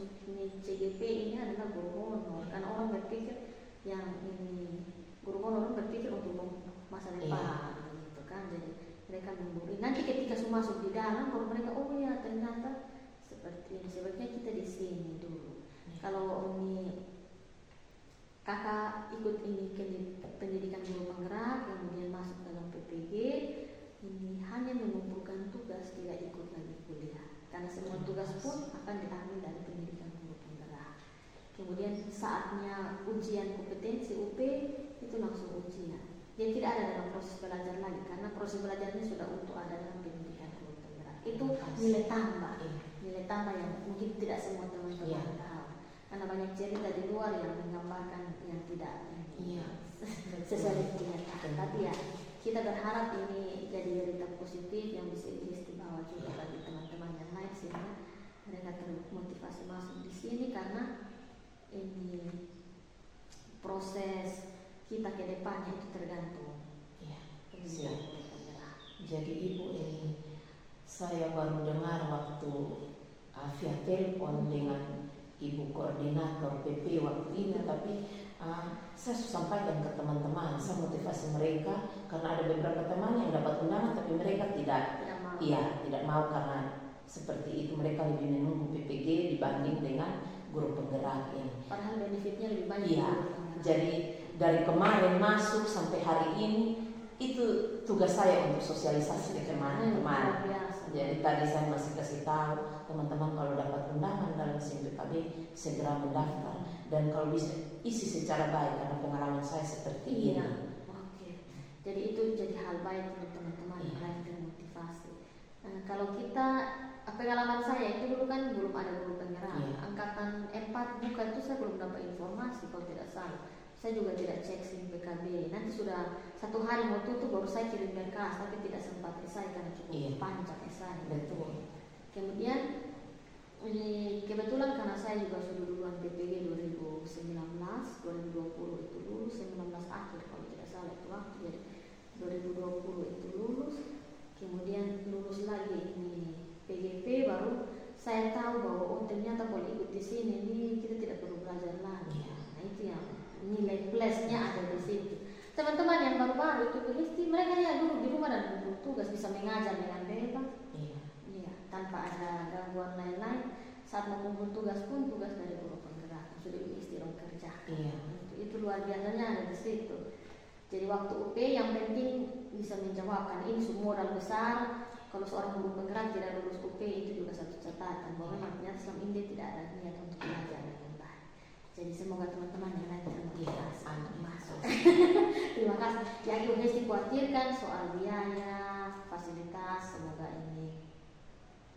CGP ini adalah guru honor. Karena orang berpikir yang ini guru honor berpikir untuk masa depan, gitu kan. Jadi mereka memberi. Nanti ketika sudah masuk di dalam, baru mereka ternyata seperti ini. Sebaiknya kita di sini dulu. Kalau ini kakak ikut ini pendidikan guru penggerak, kemudian masuk dalam PPG, ini hanya mengumpulkan tugas, tidak ikut lagi kuliah. Karena semua tugas pun akan diambil dari pendidikan guru penggerak. Kemudian saatnya ujian kompetensi UP itu langsung ujian. Dia tidak ada dalam proses belajar lagi, karena proses belajarnya sudah untuk ada dalam pendidikan guru penggerak. Itu nilai tambah yang mungkin tidak semua teman-teman tahu. Karena banyak cerita di luar yang menggambarkan yang tidak sesuai kenyataan. Tapi ya, kita berharap ini jadi berita positif yang bisa dibawa juga bagi teman-teman yang lain, sehingga mereka termotivasi masuk di sini, karena ini proses kita ke depannya itu tergantung. Jadi Ibu, ini saya baru dengar waktu via telepon dengan Ibu Koordinator PP waktu itu, tapi saya sampaikan ke teman-teman, saya motivasi mereka, karena ada beberapa teman yang dapat undangan tapi mereka tidak mau karena seperti itu, mereka lebih menunggu PPG dibanding dengan guru penggerak ini. Padahal benefitnya lebih banyak. Iya, jadi dari kemarin masuk sampai hari ini itu tugas saya untuk sosialisasi ke teman-teman. Jadi tadi saya masih kasih tahu teman-teman kalau dapat undangan dalam SIMPKB segera mendaftar, dan kalau bisa isi secara baik karena pengalaman saya seperti ini. Oke. Jadi itu jadi hal baik untuk teman-teman melahirkan motivasi. Kalau kita pengalaman saya itu dulu kan belum ada guru penggerak. Angkatan 4 bukan itu saya belum dapat informasi kalau tidak salah. Saya juga tidak cek SIMPKB. Nanti sudah 1 hari mau tutup baru saya kirim berkas, tapi tidak sempat esai karena cukup panjang esai. Betul. Kemudian kebetulan karena saya juga sudah duluan PPG 2019, 2020 itu lulus, 19 akhir kalau tidak salah itu waktu, jadi 2020 itu lulus, kemudian lulus lagi ini PGP, baru saya tahu bahwa oh ternyata kalau ikut di sini ini kita tidak perlu belajar lagi. Nah itu yang nilai plusnya ada di situ. Teman-teman yang baru-baru itu pasti mereka ya dulu di rumah dan kumpul tugas bisa mengajar dengan bebas. Iya, tanpa ada gangguan lain-lain. Saat mengumpul tugas pun tugas dari guru penggerak sudah istirahat kerja. Itu luar biasanya ada di situ. Jadi waktu UP yang penting bisa menjawabkan ini semua modal besar. Kalau seorang guru penggerak tidak lulus UP itu juga satu catatan bahwa memang ternyata selama ini dia tidak ada niat untuk belajar dengan baik. Jadi semoga teman-teman yang lain termotivasi masuk. Terima kasih. Yang Ibu Hesti khawatirkan soal biaya, fasilitas, semoga ini.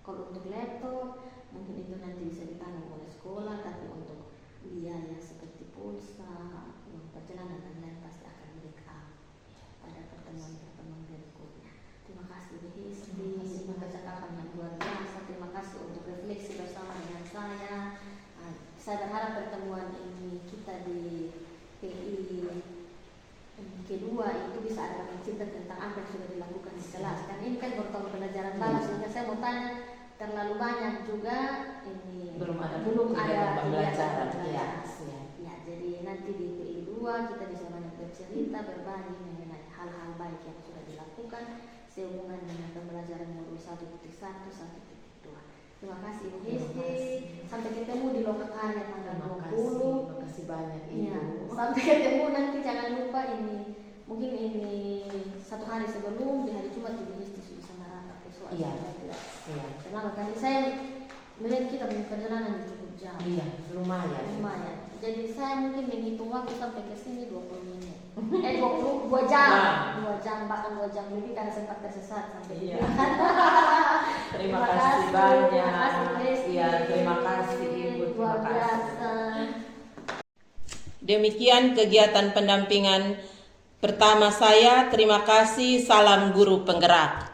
Kalau untuk laptop mungkin itu nanti bisa ditanggung oleh sekolah, tapi untuk biaya seperti pulsa, uang perjalanan dan lain pasti akan backup pada pertemuan berikutnya. Terima kasih Ibu Hesti, ini percakapan yang luar biasa. Terima kasih untuk refleksi bersama dengan saya. Saya berharap pertemuan ini kita di PI kedua itu bisa ada cerita tentang apa yang sudah dilakukan di kelas. Karena ini kan baru tahun pelajaran baru, sehingga saya mau tanya terlalu banyak juga ini belum ada pembelajaran. Ya, jadi nanti di PI 2 kita bisa banyak bercerita, berbagi mengenai hal-hal baik yang sudah dilakukan sehubungan dengan pembelajaran modul 1.1 1.2. Terima kasih Ibu Hesti. Sampai ketemu di Lokakarya tanggal 20. Terima kasih banyak Ibu. Ya, sampai ketemu nanti jangan lupa ini mungkin ini 1 hari sebelum di hari Jumat Ibu Hesti sudah sama Raka soal Selamat kali saya melihat kita punya perjalanan cukup jauh. Iya, lumayan. Jadi saya mungkin menghitung waktu sampai ke sini 20 menit. 22 jam. 2 jam, bahkan 2 jam lebih karena sempat tersesat sampai Terima kasih banyak. Terima kasih Ibu. Luar biasa. Demikian kegiatan pendampingan pertama saya. Terima kasih. Salam guru penggerak.